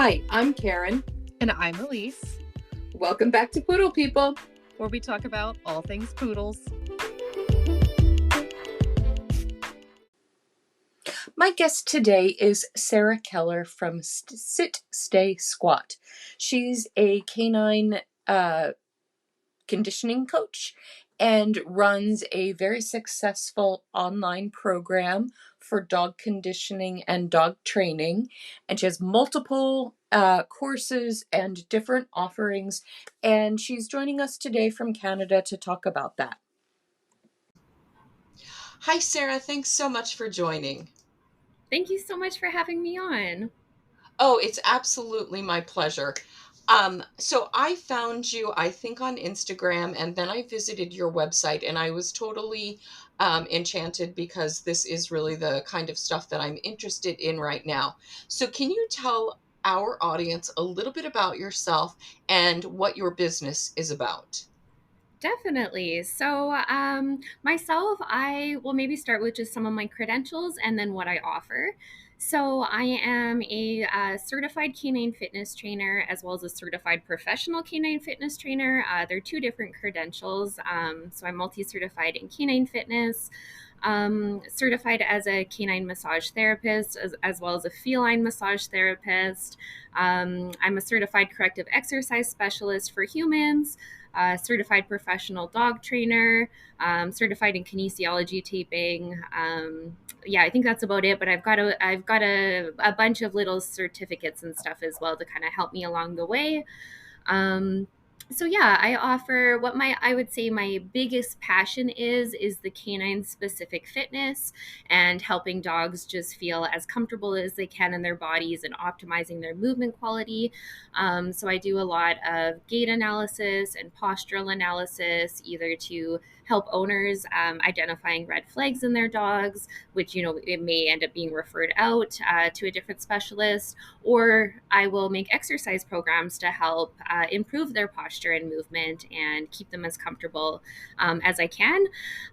Hi, I'm Karen. And I'm Elise. Welcome back to Poodle People, where we talk about all things poodles. My guest today is Sarah Keller from Sit, Stay, Squat. She's a canine conditioning coach and runs a very successful online program for dog conditioning and dog training. And she has multiple courses and different offerings. And she's joining us today from Canada to talk about that. Hi, Sarah. Thanks so much for joining. Thank you so much for having me on. Oh, it's absolutely my pleasure. So I found you, I think, on Instagram, and then I visited your website, and I was totally enchanted because this is really the kind of stuff that I'm interested in right now. So can you tell our audience a little bit about yourself and what your business is about? Definitely. So, myself, I will maybe start with just some of my credentials and then what I offer. So, I am a certified canine fitness trainer as well as a certified professional canine fitness trainer. They're two different credentials. So, I'm multi certified in canine fitness, certified as a canine massage therapist, as well as a feline massage therapist. I'm a certified corrective exercise specialist for humans. Certified professional dog trainer, certified in kinesiology taping. Yeah, I think that's about it. But I've got a bunch of little certificates and stuff as well to kind of help me along the way. So yeah, I offer what I would say my biggest passion is the canine specific fitness and helping dogs just feel as comfortable as they can in their bodies and optimizing their movement quality. So I do a lot of gait analysis and postural analysis, either to help owners identifying red flags in their dogs, which it may end up being referred out to a different specialist, or I will make exercise programs to help improve their posture and movement and keep them as comfortable as I can.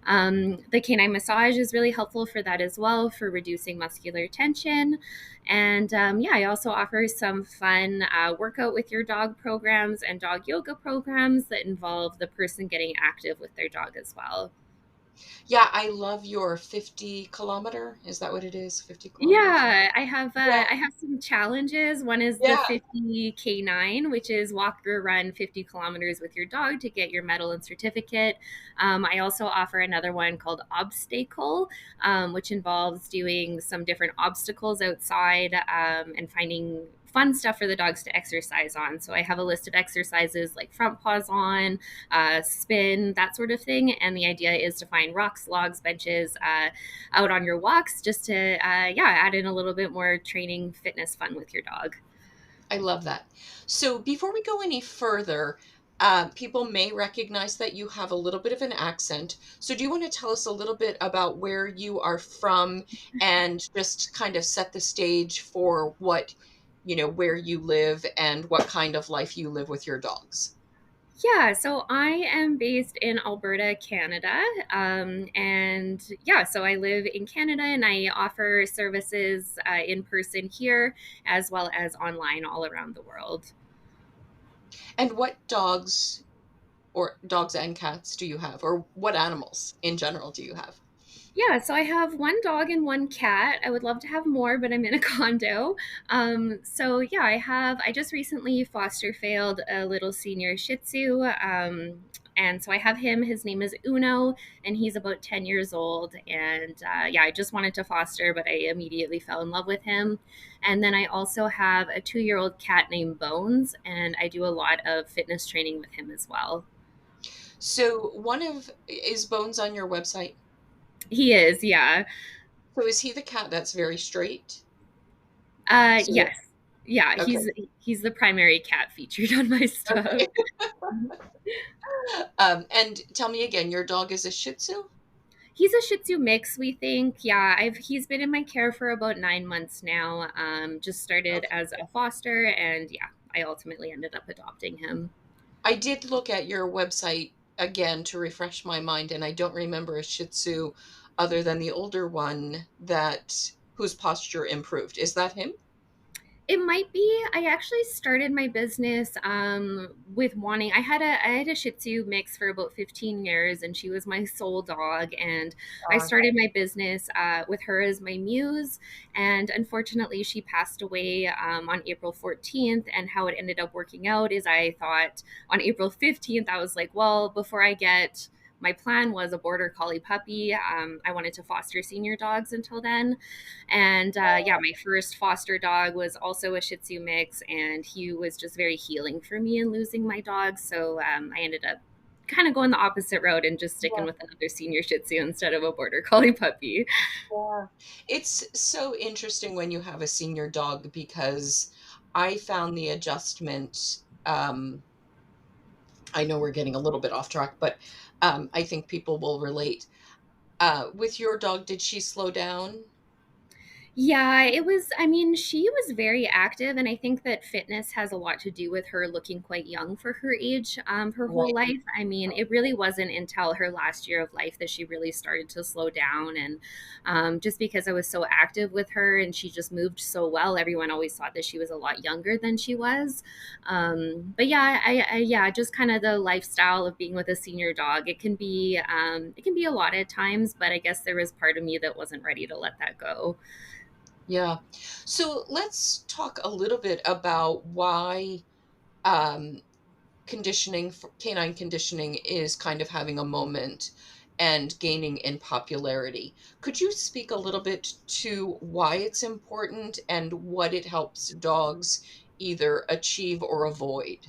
The canine massage is really helpful for that as well, for reducing muscular tension. And yeah, I also offer some fun workout with your dog programs and dog yoga programs that involve the person getting active with their dog as well. Yeah, I love your 50-kilometer. Is that what it is? 50 kilometers? Yeah, I have some challenges. One is the 50 Canine, which is walk or run 50 kilometers with your dog to get your medal and certificate. I also offer another one called Obstacle, which involves doing some different obstacles outside and finding fun stuff for the dogs to exercise on. So I have a list of exercises like front paws on, spin, that sort of thing. And the idea is to find rocks, logs, benches out on your walks, just to add in a little bit more training, fitness, fun with your dog. I love that. So before we go any further, people may recognize that you have a little bit of an accent. So do you want to tell us a little bit about where you are from and just kind of set the stage for what, where you live and what kind of life you live with your dogs? Yeah, so I am based in Alberta, Canada. And yeah, so I live in Canada and I offer services in person here as well as online all around the world. And what dogs or dogs and cats do you have, or what animals in general do you have? Yeah, so I have one dog and one cat. I would love to have more, but I'm in a condo. So yeah, I just recently foster failed a little senior Shih Tzu. And so I have him. His name is Uno, and he's about 10 years old. And yeah, I just wanted to foster, but I immediately fell in love with him. And then I also have a 2-year-old cat named Bones, and I do a lot of fitness training with him as well. So is Bones on your website? He is, yeah. So is he the cat that's very straight? Yes. Yeah, Okay. he's the primary cat featured on my stuff. Okay. And tell me again, your dog is a Shih Tzu? He's a Shih Tzu mix, we think. Yeah, he's been in my care for about 9 months now. Just started Okay. as a foster, and yeah, I ultimately ended up adopting him. I did look at your website again to refresh my mind, and I don't remember a Shih Tzu other than the older one whose posture improved. Is that him? It might be. I actually started my business with wanting. I had a Shih Tzu mix for about 15 years, and she was my sole dog. And I Uh, started my business with her as my muse. And unfortunately, she passed away on April 14th. And how it ended up working out is, I thought on April 15th, I was like, well, before I get my plan was a border collie puppy. I wanted to foster senior dogs until then. And yeah, my first foster dog was also a Shih Tzu mix, and he was just very healing for me in losing my dog. So I ended up kind of going the opposite road and just sticking yeah, with another senior Shih Tzu instead of a border collie puppy. yeah. It's so interesting when you have a senior dog because I found the adjustment. I know we're getting a little bit off track, but I think people will relate. With your dog, did she slow down? Yeah, it was, I mean, she was very active, and I think that fitness has a lot to do with her looking quite young for her age, her whole Right. life. I mean, it really wasn't until her last year of life that she really started to slow down. And just because I was so active with her and she just moved so well, everyone always thought that she was a lot younger than she was. But yeah, yeah, just kind of the lifestyle of being with a senior dog. It can be a lot at times, but I guess there was part of me that wasn't ready to let that go. Yeah. So let's talk a little bit about why um, canine conditioning is kind of having a moment and gaining in popularity. Could you speak a little bit to why it's important and what it helps dogs either achieve or avoid?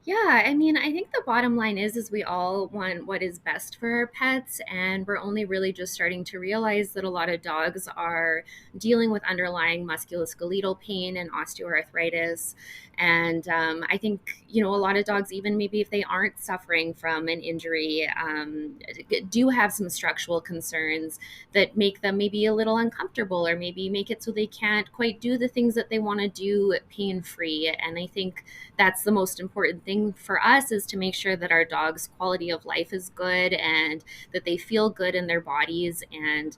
Yeah, I mean, I think the bottom line is we all want what is best for our pets, and we're only really just starting to realize that a lot of dogs are dealing with underlying musculoskeletal pain and osteoarthritis. And I think, you know, a lot of dogs, even maybe if they aren't suffering from an injury, do have some structural concerns that make them maybe a little uncomfortable, or maybe make it so they can't quite do the things that they want to do pain free. And I think that's the most important thing for us, is to make sure that our dog's quality of life is good and that they feel good in their bodies. And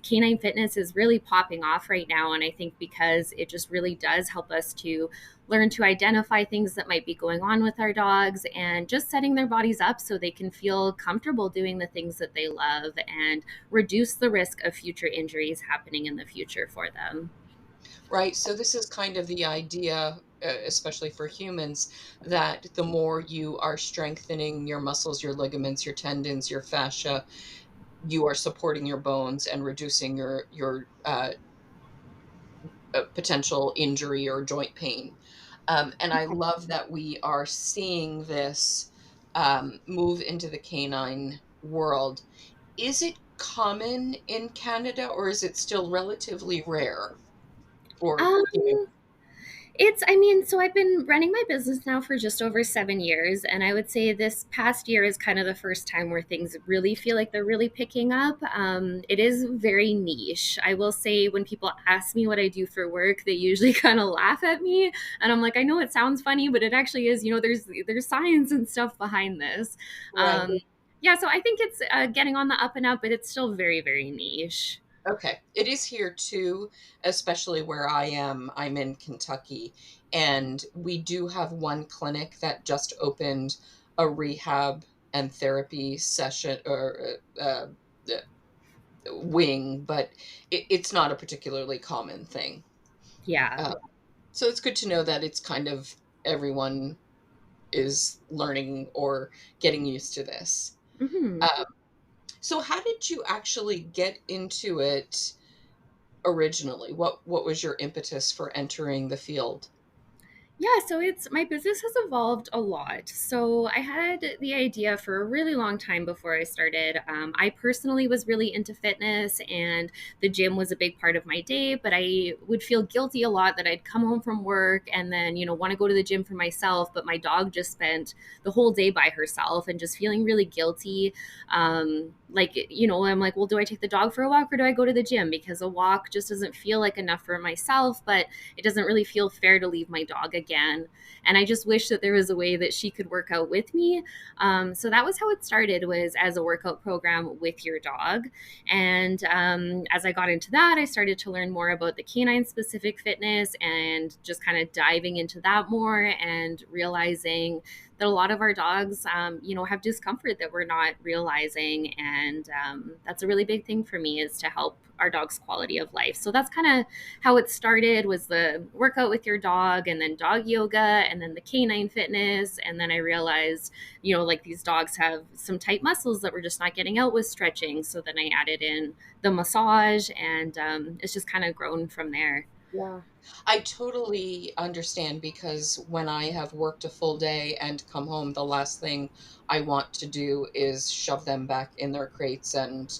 canine fitness is really popping off right now. And I think because it just really does help us to learn to identify things that might be going on with our dogs, and just setting their bodies up so they can feel comfortable doing the things that they love and reduce the risk of future injuries happening in the future for them. Right. So this is kind of the idea, especially for humans, that the more you are strengthening your muscles, your ligaments, your tendons, your fascia, you are supporting your bones and reducing your potential injury or joint pain. And I love that we are seeing this move into the canine world. Is it common in Canada or is it still relatively rare for human? Um, I mean, so I've been running my business now for just over 7 years. And I would say this past year is kind of the first time where things really feel like they're really picking up. It is very niche. I will say, when people ask me what I do for work, they usually kind of laugh at me. And I'm like, I know it sounds funny, but it actually is, you know, there's science and stuff behind this. Right. Yeah, so I think it's getting on the up and up, but it's still very, very niche. Okay. It is here too, especially where I am. I'm in Kentucky, and we do have one clinic that just opened a rehab and therapy session or uh, wing, but it's not a particularly common thing. Yeah. Uh, so it's good to know that it's kind of everyone is learning or getting used to this. Hmm. Um, so how did you actually get into it originally? What was your impetus for entering the field? Yeah, so it's my business has evolved a lot. So I had the idea for a really long time before I started. I personally was really into fitness, and the gym was a big part of my day, but I would feel guilty a lot that I'd come home from work and then, you know, want to go to the gym for myself, but my dog just spent the whole day by herself, and just feeling really guilty. I'm like, well, do I take the dog for a walk or do I go to the gym? Because a walk just doesn't feel like enough for myself, but it doesn't really feel fair to leave my dog again. And I just wish that there was a way that she could work out with me. So that was how it started, was as a workout program with your dog. And as I got into that, I started to learn more about the canine specific fitness and just kind of diving into that more and realizing that a lot of our dogs, have discomfort that we're not realizing. And that's a really big thing for me, is to help our dog's quality of life. So that's kind of how it started, was the workout with your dog, and then dog yoga, and then the canine fitness. And then I realized, like, these dogs have some tight muscles that we're just not getting out with stretching. So then I added in the massage, and it's just kind of grown from there. Yeah. I totally understand because when I have worked a full day and come home, the last thing I want to do is shove them back in their crates and,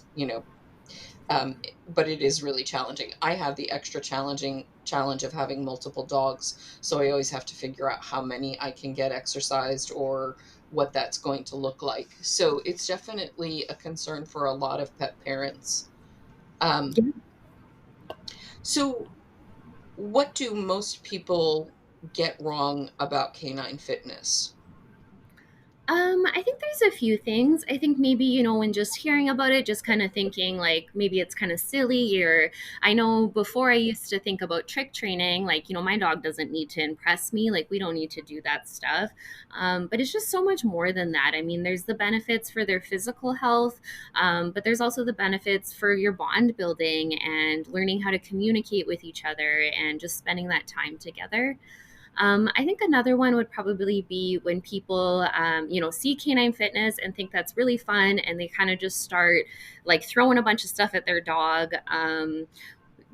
but it is really challenging. I have the extra challenging challenge of having multiple dogs, so I always have to figure out how many I can get exercised or what that's going to look like. So it's definitely a concern for a lot of pet parents. Um, so what do most people get wrong about canine fitness? I think there's a few things. I think maybe, when just hearing about it, just kind of thinking like maybe it's kind of silly. Or I know before I used to think about trick training, like, my dog doesn't need to impress me. Like, we don't need to do that stuff. But it's just so much more than that. I mean, there's the benefits for their physical health, but there's also the benefits for your bond building and learning how to communicate with each other and just spending that time together. I think another one would probably be when people, see canine fitness and think that's really fun, and they kind of just start like throwing a bunch of stuff at their dog.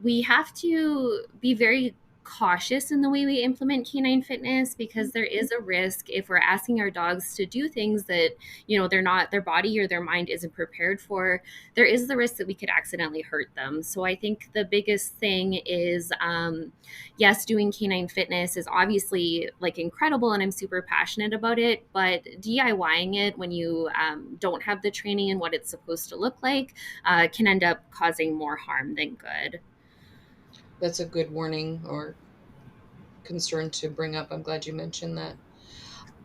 We have to be very cautious in the way we implement canine fitness, because there is a risk if we're asking our dogs to do things that they're not, their body or their mind isn't prepared for. There is the risk that we could accidentally hurt them. So I think the biggest thing is, yes, doing canine fitness is obviously like incredible and I'm super passionate about it, but DIYing it when you don't have the training and what it's supposed to look like can end up causing more harm than good. That's a good warning or concern to bring up. I'm glad you mentioned that.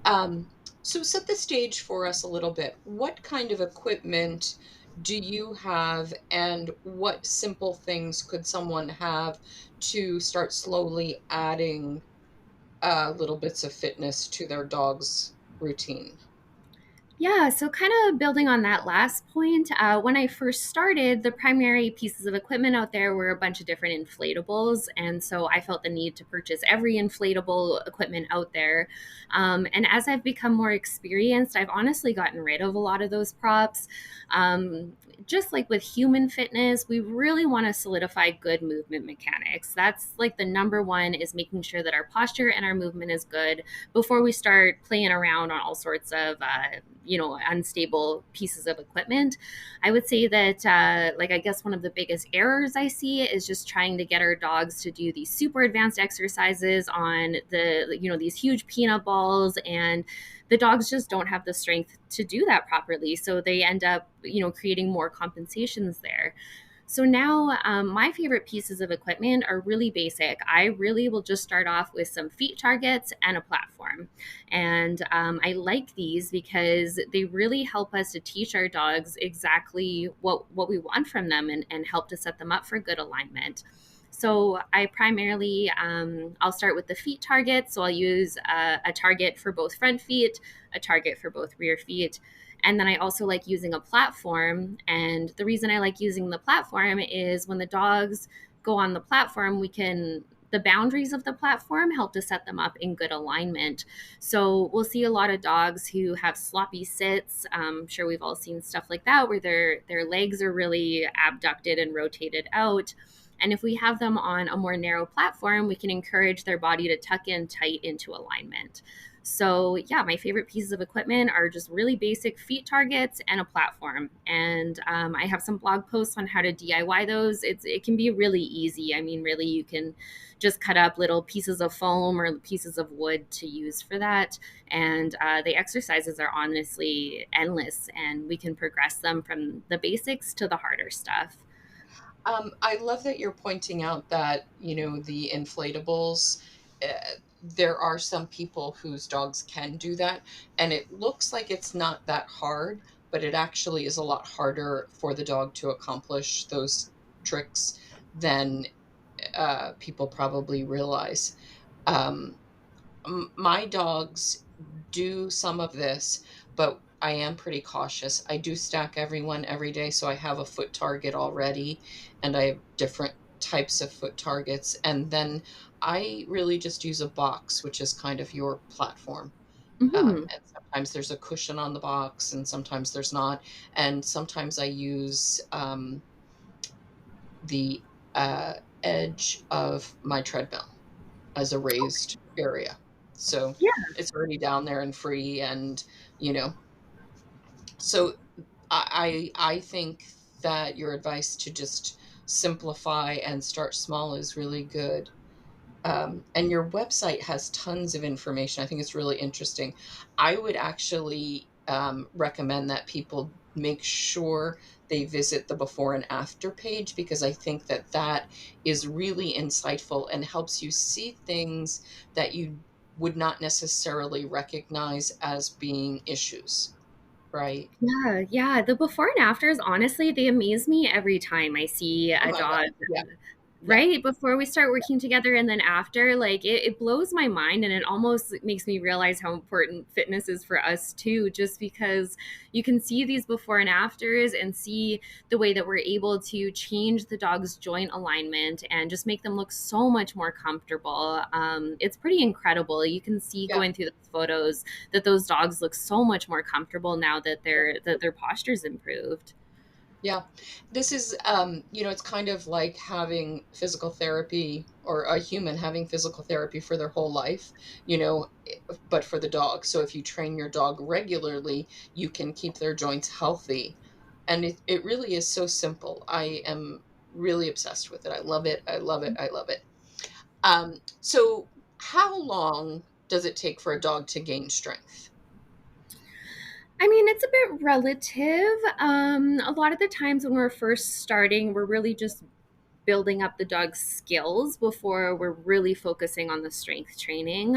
Um, so set the stage for us a little bit. What kind of equipment do you have, and what simple things could someone have to start slowly adding little bits of fitness to their dog's routine? Yeah, so kind of building on that last point, when I first started, the primary pieces of equipment out there were a bunch of different inflatables. And so I felt the need to purchase every inflatable equipment out there. And as I've become more experienced, I've honestly gotten rid of a lot of those props. Just like with human fitness, we really want to solidify good movement mechanics. That's like the number one, is making sure that our posture and our movement is good before we start playing around on all sorts of unstable pieces of equipment. I would say that like, I guess one of the biggest errors I see is just trying to get our dogs to do these super advanced exercises on these huge peanut balls, and the dogs just don't have the strength to do that properly, so they end up creating more compensations there. So now, my favorite pieces of equipment are really basic. I really will just start off with some feet targets and a platform. And I like these because they really help us to teach our dogs exactly what we want from them, and help to set them up for good alignment. So I primarily, I'll start with the feet target. So I'll use a target for both front feet, a target for both rear feet. And then I also like using a platform. And the reason I like using the platform is when the dogs go on the platform, the boundaries of the platform help to set them up in good alignment. So we'll see a lot of dogs who have sloppy sits. I'm sure we've all seen stuff like that, where their legs are really abducted and rotated out. And if we have them on a more narrow platform, we can encourage their body to tuck in tight into alignment. So yeah, my favorite pieces of equipment are just really basic feet targets and a platform. And I have some blog posts on how to DIY those. It can be really easy. I mean, really, you can just cut up little pieces of foam or pieces of wood to use for that. And the exercises are honestly endless, and we can progress them from the basics to the harder stuff. I love that you're pointing out that, the inflatables, there are some people whose dogs can do that, and it looks like it's not that hard, but it actually is a lot harder for the dog to accomplish those tricks than people probably realize. Um, my dogs do some of this, but I am pretty cautious. I do stack everyone every day, so I have a foot target already, and I have different types of foot targets. And then I really just use a box, which is kind of your platform. Hmm. And sometimes there's a cushion on the box, and sometimes there's not. And sometimes I use the uh, edge of my treadmill as a raised area. So it's already down there and free, and you know, so I think that your advice to just simplify and start small is really good. And your website has tons of information. I think it's really interesting. I would actually recommend that people make sure they visit the before and after page, because I think that that is really insightful and helps you see things that you would not necessarily recognize as being issues, right? Yeah, yeah. The before and afters, honestly, they amaze me every time I see Oh a my God. dog. Yeah. Yeah. Right before we start working together and then after, like it blows my mind, and it almost makes me realize how important fitness is for us too, just because you can see these before and afters and see the way that we're able to change the dog's joint alignment and just make them look so much more comfortable. It's pretty incredible. You can see Yeah. going through those photos that those dogs look so much more comfortable now that their posture's improved. Yeah. This is, it's kind of like having physical therapy, or a human having physical therapy for their whole life, but for the dog. So if you train your dog regularly, you can keep their joints healthy. And it really is so simple. I am really obsessed with it. I love it. I love it. I love it. So how long does it take for a dog to gain strength? I mean, it's a bit relative. A lot of the times when we're first starting, we're really just building up the dog's skills before we're really focusing on the strength training.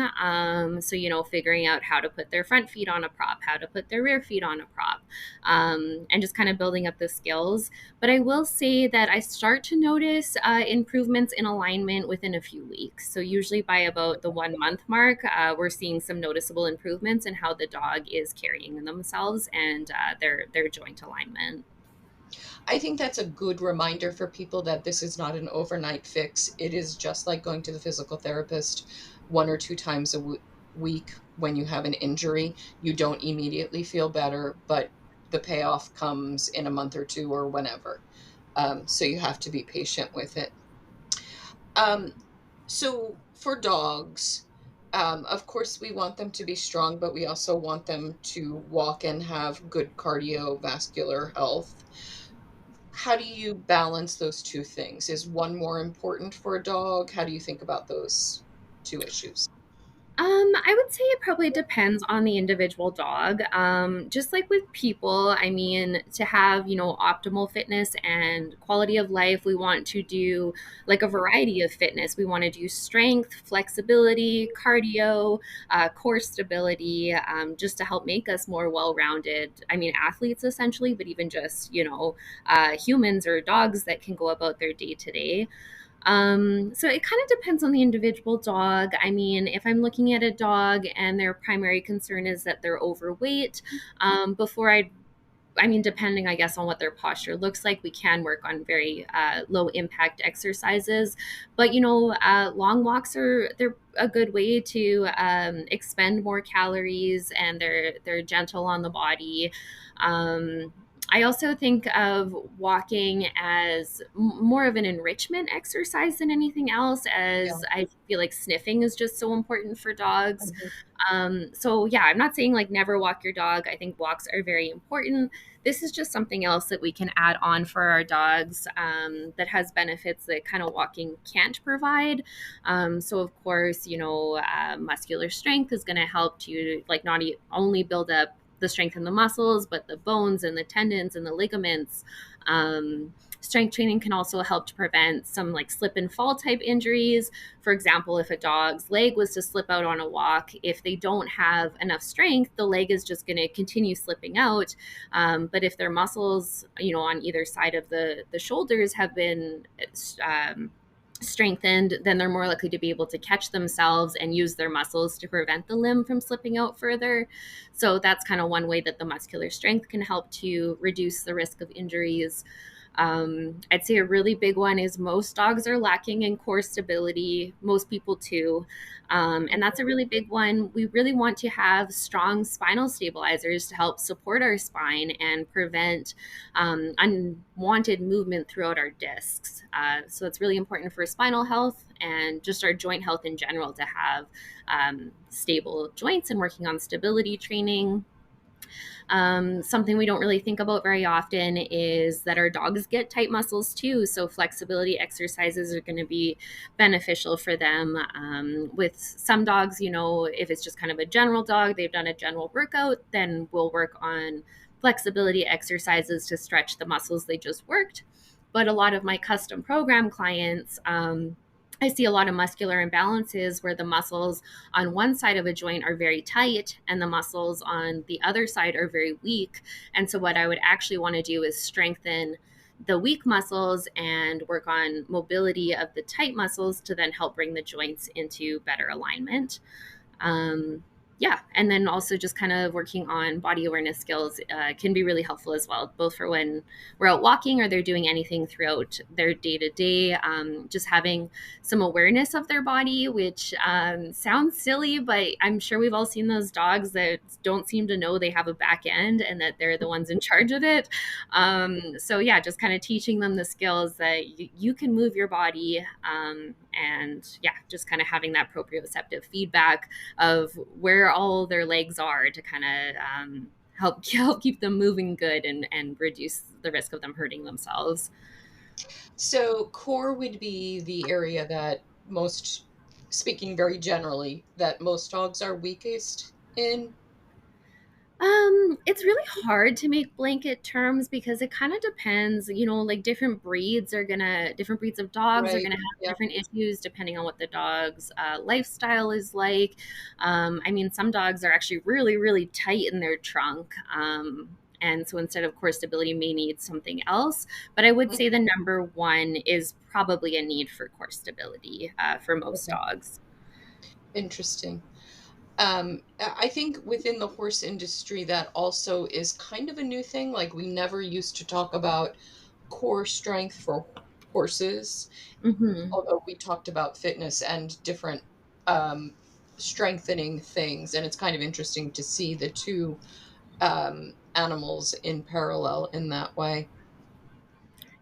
So, figuring out how to put their front feet on a prop, how to put their rear feet on a prop, and just kind of building up the skills. But I will say that I start to notice improvements in alignment within a few weeks. So, usually by about the 1 month mark, we're seeing some noticeable improvements in how the dog is carrying themselves and their joint alignment. I think that's a good reminder for people that this is not an overnight fix. It is just like going to the physical therapist one or two times a week when you have an injury. You don't immediately feel better, but the payoff comes in a month or two or whenever. So you have to be patient with it. Um, so for dogs, of course, we want them to be strong, but we also want them to walk and have good cardiovascular health. How do you balance those 2 things? Is one more important for a dog? How do you think about those 2 issues? I would say it probably depends on the individual dog. Just like with people, I mean, to have, optimal fitness and quality of life, we want to do like a variety of fitness. We want to do strength, flexibility, cardio, core stability, just to help make us more well rounded. I mean, athletes essentially, but even just, humans or dogs that can go about their day to day. So it kind of depends on the individual dog. I mean, if I'm looking at a dog and their primary concern is that they're overweight, before I mean, depending, I guess, on what their posture looks like, we can work on very low impact exercises. But long walks they're a good way to expend more calories, and they're gentle on the body. Um, I also think of walking as more of an enrichment exercise than anything else, Yeah. as I feel like sniffing is just so important for dogs. Mhm. So yeah, I'm not saying like never walk your dog. I think walks are very important. This is just something else that we can add on for our dogs, that has benefits that kind of walking can't provide. So of course, muscular strength is going to help to like not only build up the strength in the muscles, but the bones and the tendons and the ligaments. Strength training can also help to prevent some like slip and fall type injuries. For example, if a dog's leg was to slip out on a walk, if they don't have enough strength, the leg is just going to continue slipping out. But if their muscles, on either side of the shoulders have been um, strengthened, then they're more likely to be able to catch themselves and use their muscles to prevent the limb from slipping out further. So that's kind of one way that the muscular strength can help to reduce the risk of injuries. I'd say a really big one is most dogs are lacking in core stability, most people too. And that's a really big one. We really want to have strong spinal stabilizers to help support our spine and prevent unwanted movement throughout our discs. So it's really important for spinal health and just our joint health in general to have stable joints and working on stability training. Something we don't really think about very often is that our dogs get tight muscles too. So, flexibility exercises are going to be beneficial for them. With some dogs, if it's just kind of a general dog, they've done a general workout, then we'll work on flexibility exercises to stretch the muscles they just worked. But a lot of my custom program clients, I see a lot of muscular imbalances where the muscles on one side of a joint are very tight and the muscles on the other side are very weak. And so, what I would actually want to do is strengthen the weak muscles and work on mobility of the tight muscles to then help bring the joints into better alignment. Um, yeah, and then also just kind of working on body awareness skills can be really helpful as well, both for when we're out walking or they're doing anything throughout their day to day. Just having some awareness of their body, which sounds silly, but I'm sure we've all seen those dogs that don't seem to know they have a back end and that they're the ones in charge of it. So, yeah, just kind of teaching them the skills that you can move your body, and yeah, just kind of having that proprioceptive feedback of where all their legs are to kind of help keep them moving good and reduce the risk of them hurting themselves. So core would be the area that most, speaking very generally, that most dogs are weakest in. It's really hard to make blanket terms because it kind of depends, like different breeds of dogs are Right. gonna have Yeah. different issues depending on what the dog's lifestyle is like. I mean, some dogs are actually really, really tight in their trunk. And so instead of core stability may need something else. But I would Mm, say the number one is probably a need for core stability for most okay. dogs. Interesting. I think within the horse industry, that also is kind of a new thing. Like we never used to talk about core strength for horses, Hmm. although we talked about fitness and different um, strengthening things. And it's kind of interesting to see the two animals in parallel in that way.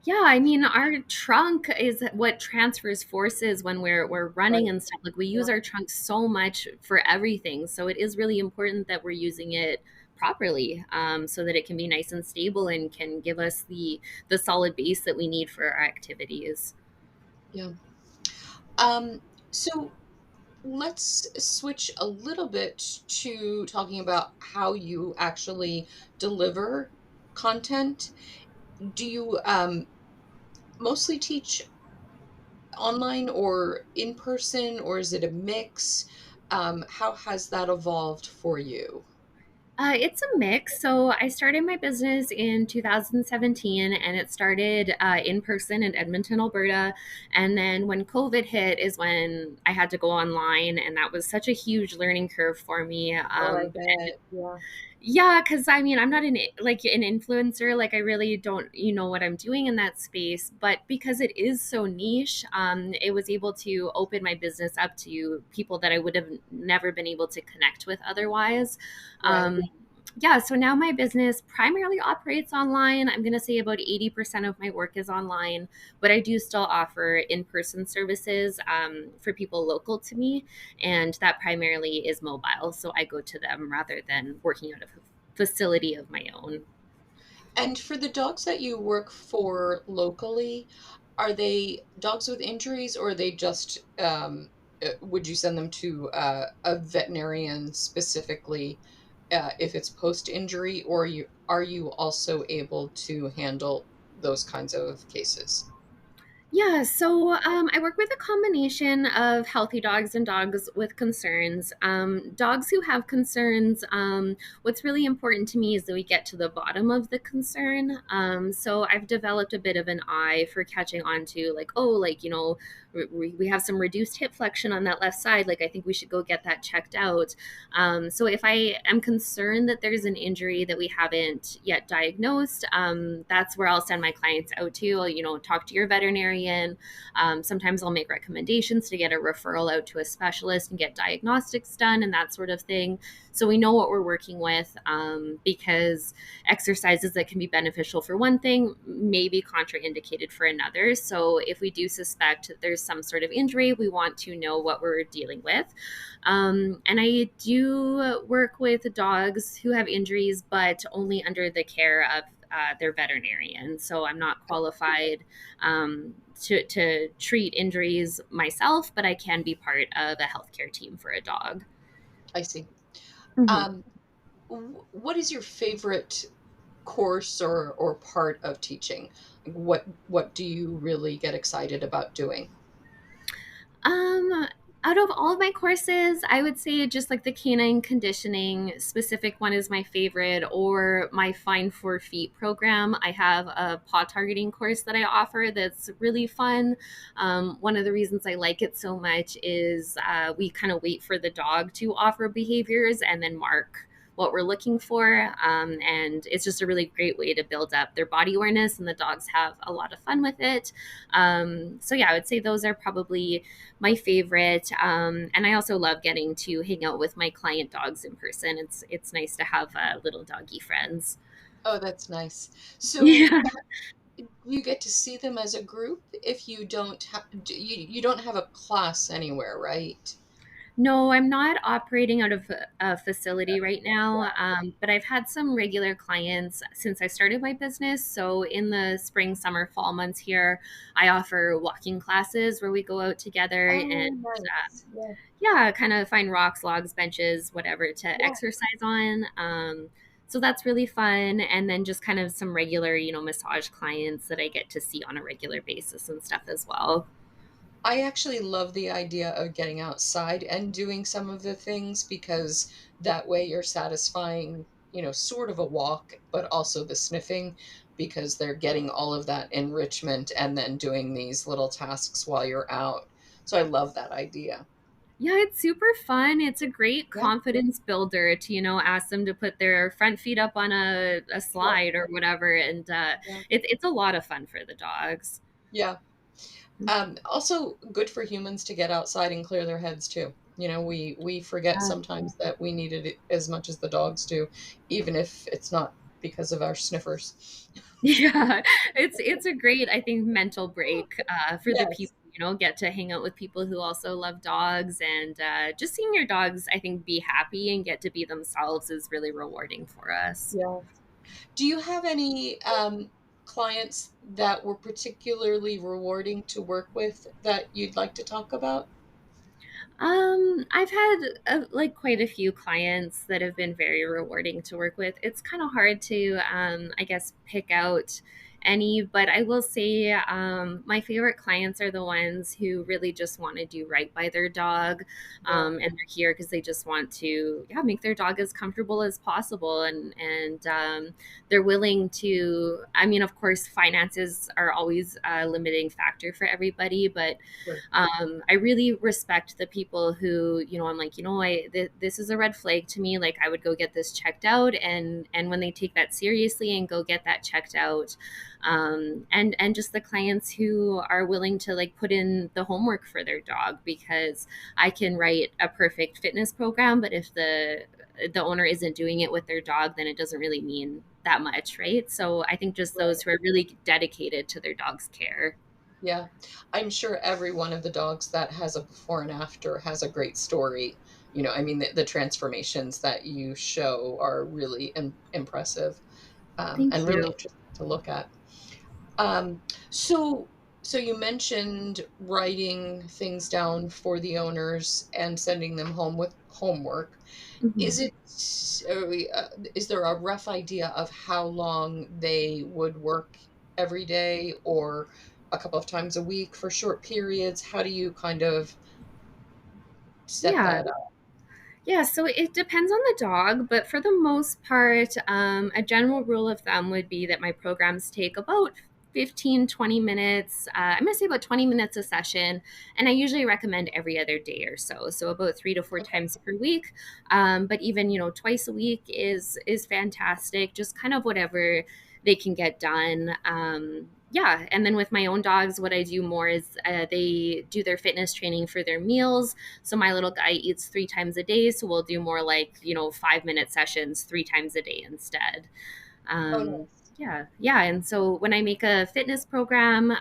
Yeah, I mean, our trunk is what transfers forces when we're running Right. and stuff. Like we Yeah. use our trunk so much for everything, so it is really important that we're using it properly, so that it can be nice and stable and can give us the solid base that we need for our activities. Yeah. Um, so let's switch a little bit to talking about how you actually deliver content. Do you mostly teach online or in person, or is it a mix? How has that evolved for you? It's a mix. So I started my business in 2017 and it started in person in Edmonton, Alberta. And then when COVID hit is when I had to go online. And that was such a huge learning curve for me. Oh, I bet. Yeah. Yeah, because I mean, I'm not like an influencer. Like, I really don't, what I'm doing in that space. But because it is so niche, it was able to open my business up to people that I would have never been able to connect with otherwise. Right. Um, Yeah, so now my business primarily operates online. I'm going to say about 80% of my work is online, but I do still offer in person services for people local to me. And that primarily is mobile. So I go to them rather than working out of a facility of my own. And for the dogs that you work for locally, are they dogs with injuries, or are they just, would you send them to a veterinarian specifically if it's post-injury, or are you also able to handle those kinds of cases? Yeah, so I work with a combination of healthy dogs and dogs with concerns. Dogs who have concerns, what's really important to me is that we get to the bottom of the concern. So I've developed a bit of an eye for catching on to, like, oh, like, we have some reduced hip flexion on that left side. Like, I think we should go get that checked out. So if I am concerned that there's an injury that we haven't yet diagnosed, that's where I'll send my clients out to. Talk to your veterinarian. Sometimes I'll make recommendations to get a referral out to a specialist and get diagnostics done and that sort of thing. So we know what we're working with, because exercises that can be beneficial for one thing may be contraindicated for another. So if we do suspect that there's some sort of injury, we want to know what we're dealing with. And I do work with dogs who have injuries, but only under the care of their veterinarian. So I'm not qualified to treat injuries myself, but I can be part of a healthcare team for a dog. I see. Mhm. Um, what is your favorite course or part of teaching? Like, what do you really get excited about doing? Um, Out of all of my courses, I would say just like the canine conditioning specific one is my favorite, or my Fine 4 Feet program. I have a paw targeting course that I offer that's really fun. One of the reasons I like it so much is we kind of wait for the dog to offer behaviors and then mark what we're looking for. And it's just a really great way to build up their body awareness, and the dogs have a lot of fun with it. So, yeah, I would say those are probably my favorite. And I also love getting to hang out with my client dogs in person. It's nice to have little doggy friends. Oh, that's nice. So Yeah. you get to see them as a group if you don't you don't have a class anywhere, right? No, I'm not operating out of a facility right now, but I've had some regular clients since I started my business. So in the spring, summer, fall months here, I offer walking classes where we go out together and Oh, nice. Yeah. yeah, kind of find rocks, logs, benches, whatever to Yeah. exercise on. So that's really fun. And then just kind of some regular, massage clients that I get to see on a regular basis and stuff as well. I actually love the idea of getting outside and doing some of the things, because that way you're satisfying, sort of a walk, but also the sniffing, because they're getting all of that enrichment and then doing these little tasks while you're out. So I love that idea. Yeah, it's super fun. It's a great Yeah. confidence builder to, ask them to put their front feet up on a Yeah. slide or whatever. And Yeah. it's a lot of fun for the dogs. Yeah. Also good for humans to get outside and clear their heads too. We forget Yeah. sometimes that we needed it as much as the dogs do, even if it's not because of our sniffers. Yeah, it's a great, I think, mental break for the Yes. people, get to hang out with people who also love dogs, and just seeing your dogs, I think, be happy and get to be themselves is really rewarding for us. Yeah. Do you have any clients that were particularly rewarding to work with that you'd like to talk about? I've had like quite a few clients that have been very rewarding to work with. It's kind of hard to, I guess, pick out any, but I will say my favorite clients are the ones who really just want to do right by their dog, Yeah. and they're here because they just want to, yeah, make their dog as comfortable as possible, and they're willing to. I mean, of course, finances are always a limiting factor for everybody, but Sure. I really respect the people who, I'm like, this is a red flag to me. Like, I would go get this checked out, and when they take that seriously and go get that checked out, and just the clients who are willing to like put in the homework for their dog, because I can write a perfect fitness program, but if the owner isn't doing it with their dog, then it doesn't really mean that much, right? So I think just those who are really dedicated to their dog's care. Yeah. I'm sure every one of the dogs that has a before and after has a great story. I mean, the transformations that you show are really impressive, Thank and really you. interesting to look at. Um, so, so you mentioned writing things down for the owners and sending them home with homework. Mhm. Is it, is there a rough idea of how long they would work every day or a couple of times a week for short periods? How do you kind of set Yeah. that up? Yeah, so it depends on the dog, but for the most part, a general rule of thumb would be that my programs take about 15, 20 minutes. I'm going to say about 20 minutes a session, and I usually recommend every other day or so. So about 3 to 4 Okay. times per week. But even, twice a week is fantastic, just kind of whatever they can get done. Yeah, and then with my own dogs, what I do more is they do their fitness training for their meals. So my little guy eats 3 times a day. So we'll do more like, 5 minute sessions 3 times a day instead. Oh, um, nice. yeah. And so when I make a fitness program,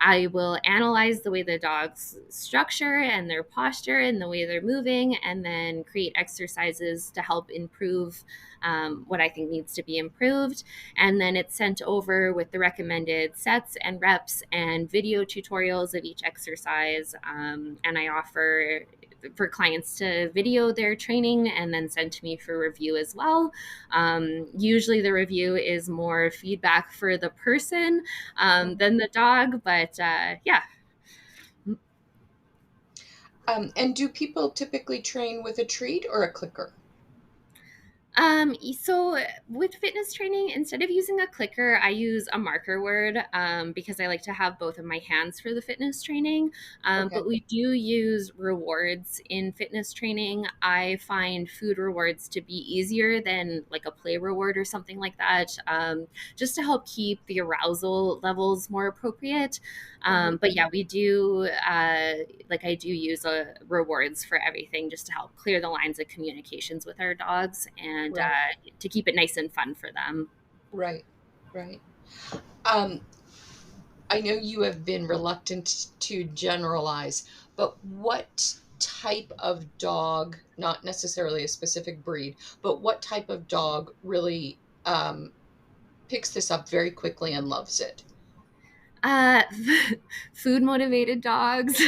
I will analyze the way the dog's structure and their posture and the way they're moving, and then create exercises to help improve what I think needs to be improved. And then it's sent over with the recommended sets and reps and video tutorials of each exercise. And I offer for clients to video their training and then send to me for review as well. Usually the review is more feedback for the person than the dog, but yeah. And do people typically train with a treat or a clicker? So with fitness training, instead of using a clicker, I use a marker word because I like to have both of my hands for the fitness training. Okay. But we do use rewards in fitness training. I find food rewards to be easier than like a play reward or something like that, just to help keep the arousal levels more appropriate. Hmm. But yeah, we do like I do use rewards for everything just to help clear the lines of communications with our dogs and Right. to keep it nice and fun for them. Right. Right. Um, I know you have been reluctant to generalize, but what type of dog, not necessarily a specific breed, but what type of dog really picks this up very quickly and loves it? Uh, food motivated dogs.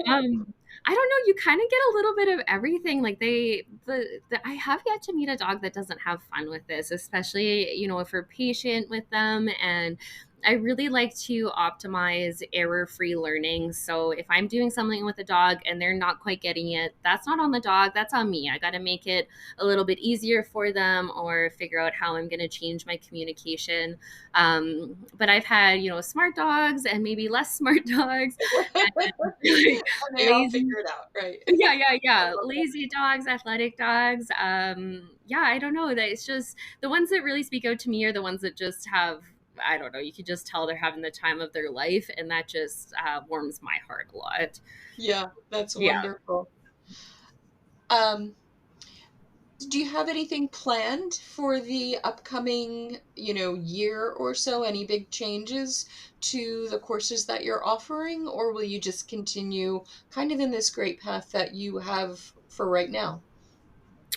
um, I don't know. You kind of get a little bit of everything. Like I have yet to meet a dog that doesn't have fun with this, especially if we're patient with them. And I really like to optimize error-free learning. So if I'm doing something with a dog and they're not quite getting it, that's not on the dog. That's on me. I got to make it a little bit easier for them, or figure out how I'm going to change my communication. But I've had smart dogs and maybe less smart dogs. Like And they all lazy, figure it out, right? I yeah, love that. lazy dogs, athletic dogs. Yeah, I don't know, that it's just the ones that really speak out to me are the ones that just have, I don't know, you can just tell they're having the time of their life, and that just warms my heart a lot. Yeah, that's Yeah. wonderful. Um, do you have anything planned for the upcoming, year or so? Any big changes to the courses that you're offering, or will you just continue kind of in this great path that you have for right now?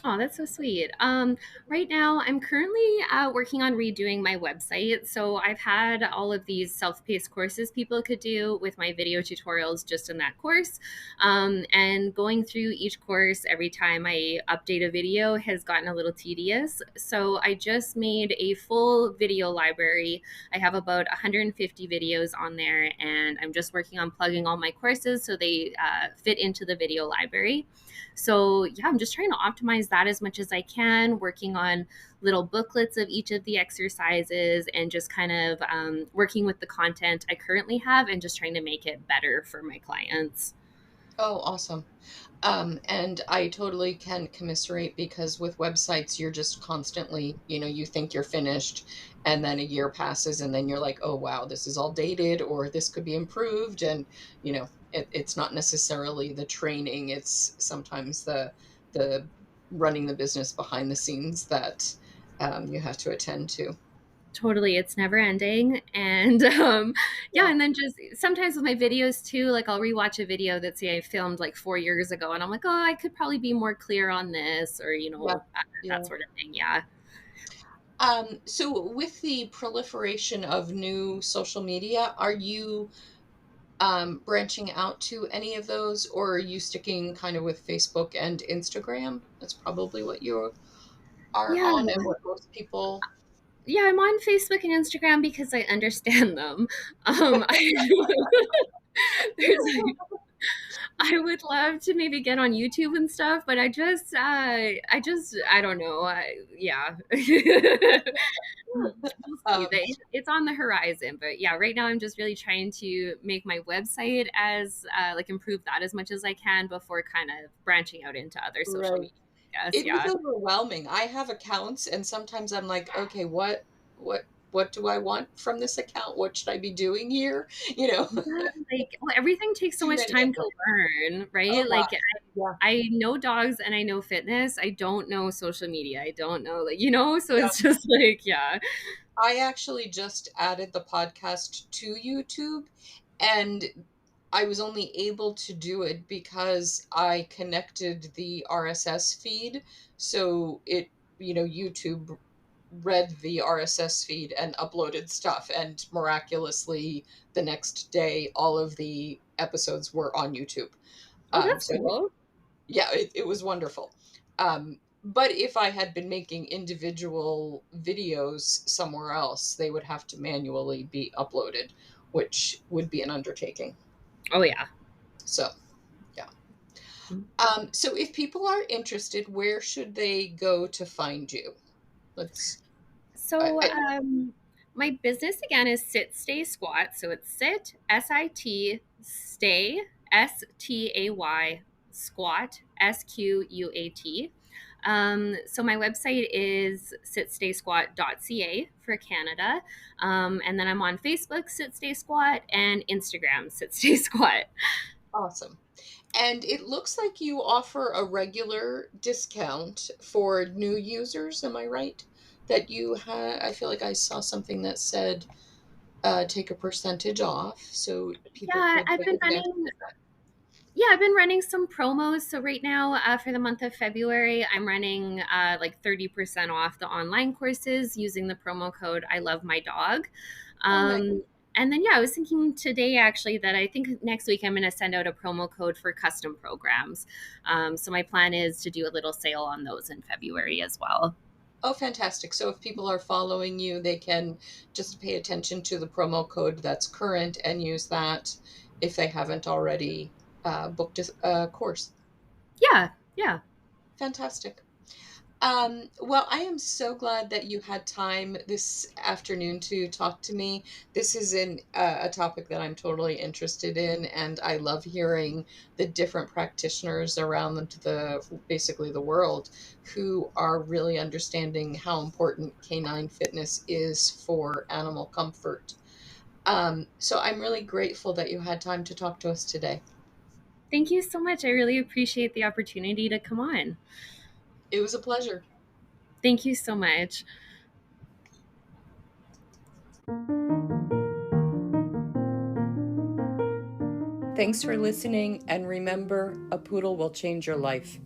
Oh, that's so sweet. Right now, I'm currently working on redoing my website. So I've had all of these self-paced courses people could do with my video tutorials just in that course. And going through each course every time I update a video has gotten a little tedious. So I just made a full video library. I have about 150 videos on there, and I'm just working on plugging all my courses so they fit into the video library. So, yeah, I'm just trying to optimize that as much as I can, working on little booklets of each of the exercises, and just kind of working with the content I currently have and just trying to make it better for my clients. Oh, awesome. And I totally can commiserate because with websites, you're just constantly, you think you're finished, and then a year passes, and then you're like, oh, wow, this is all dated, or this could be improved. And, it's not necessarily the training, it's sometimes the running the business behind the scenes that you have to attend to. Totally, it's never ending. And yeah, Yeah. and then just sometimes with my videos too, like I'll rewatch a video that say I filmed like 4 years ago, and I'm like, oh, I could probably be more clear on this, or Yeah. that Yeah. sort of thing. Yeah. So with the proliferation of new social media, are you branching out to any of those, or are you sticking kind of with Facebook and Instagram? That's probably what you are Yeah. on and what most people. Yeah, I'm on Facebook and Instagram because I understand them. I, there's I would love to maybe get on YouTube and stuff, but I don't know. Yeah. We'll see. Um, It's on the horizon, but yeah, right now I'm just really trying to make my website as like improve that as much as I can before kind of branching out into other social right. media. I guess, It was yeah. overwhelming. I have accounts, and sometimes I'm like, okay, what do I want from this account? What should I be doing here? You know, Yeah, like, well, everything takes so too much many time to accounts. learn, Oh right? gosh, Like, yeah, I know dogs and I know fitness. I don't know social media. I don't know, like, so yeah. it's just like, yeah. I actually just added the podcast to YouTube, and I was only able to do it because I connected the RSS feed. So YouTube read the RSS feed and uploaded stuff. And miraculously, the next day, all of the episodes were on YouTube. Oh, that's So cool. yeah, it was wonderful. But if I had been making individual videos somewhere else, they would have to manually be uploaded, which would be an undertaking. Oh, yeah. So, yeah. So if people are interested, where should they go to find you? Let's. So, I my business again is Sit Stay Squat. So it's sit, SIT, stay, STAY, squat, SQUAT. So my website is sitstaysquat.ca for Canada. And then I'm on Facebook, Sit Stay Squat, and Instagram, Sit Stay Squat. Awesome. And it looks like you offer a regular discount for new users. Am I right? That you had. I feel like I saw something that said take a percentage off, so people Yeah, could take advantage of that. I've been running some promos. So right now, for the month of February, I'm running like 30% off the online courses using the promo code I love my dog. Oh, nice. And then, yeah, I was thinking today actually that I think next week I'm going to send out a promo code for custom programs. So my plan is to do a little sale on those in February as well. Oh, fantastic. So if people are following you, they can just pay attention to the promo code that's current and use that if they haven't already booked a course. Yeah, yeah. Fantastic. Well, I am so glad that you had time this afternoon to talk to me. This is a topic that I'm totally interested in, and I love hearing the different practitioners around basically the world who are really understanding how important canine fitness is for animal comfort. So I'm really grateful that you had time to talk to us today. Thank you so much. I really appreciate the opportunity to come on. It was a pleasure. Thank you so much. Thanks for listening, and remember, a poodle will change your life.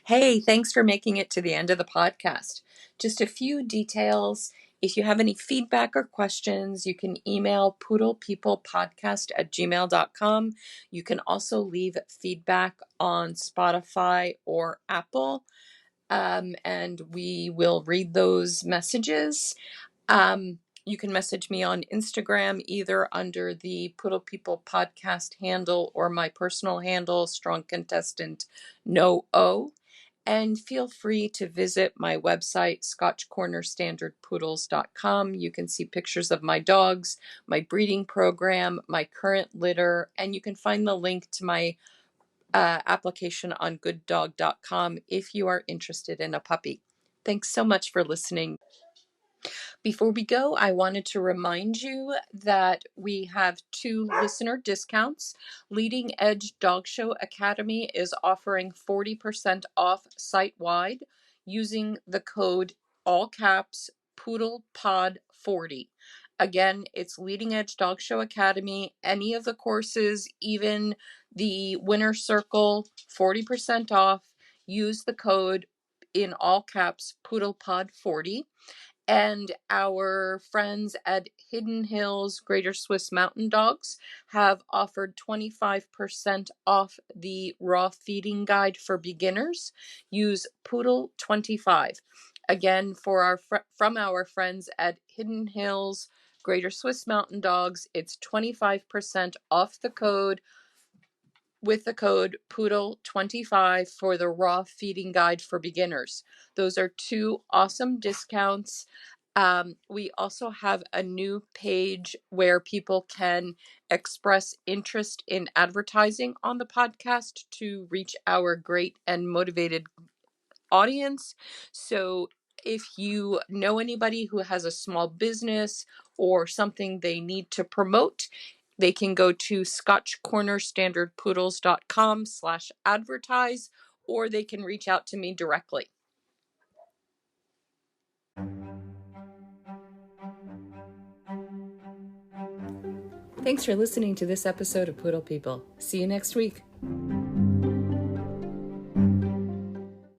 Hey, thanks for making it to the end of the podcast. Just a few details. If you have any feedback or questions, you can email poodlepeoplepodcast@gmail.com. You can also leave feedback on Spotify or Apple, and we will read those messages. You can message me on Instagram either under the Poodle People podcast handle or my personal handle, Strong Contestant No O. And feel free to visit my website, scotchcornerstandardpoodles.com. You can see pictures of my dogs, my breeding program, my current litter, and you can find the link to my application on gooddog.com if you are interested in a puppy. Thanks so much for listening. Before we go, I wanted to remind you that we have 2 listener discounts. Leading Edge Dog Show Academy is offering 40% off site-wide using the code all caps PoodlePod40. Again, it's Leading Edge Dog Show Academy. Any of the courses, even the Winner Circle, 40% off. Use the code in all caps PoodlePod40. And our friends at Hidden Hills Greater Swiss Mountain Dogs have offered 25% off the raw feeding guide for beginners. Use Poodle25. Again, from our friends at Hidden Hills Greater Swiss Mountain Dogs, it's 25% off the code with the code POODLE25 for the raw feeding guide for beginners. Those are 2 awesome discounts. We also have a new page where people can express interest in advertising on the podcast to reach our great and motivated audience. So if you know anybody who has a small business or something they need to promote, they can go to scotchcornerstandardpoodles.com/advertise, or they can reach out to me directly. Thanks for listening to this episode of Poodle People. See you next week.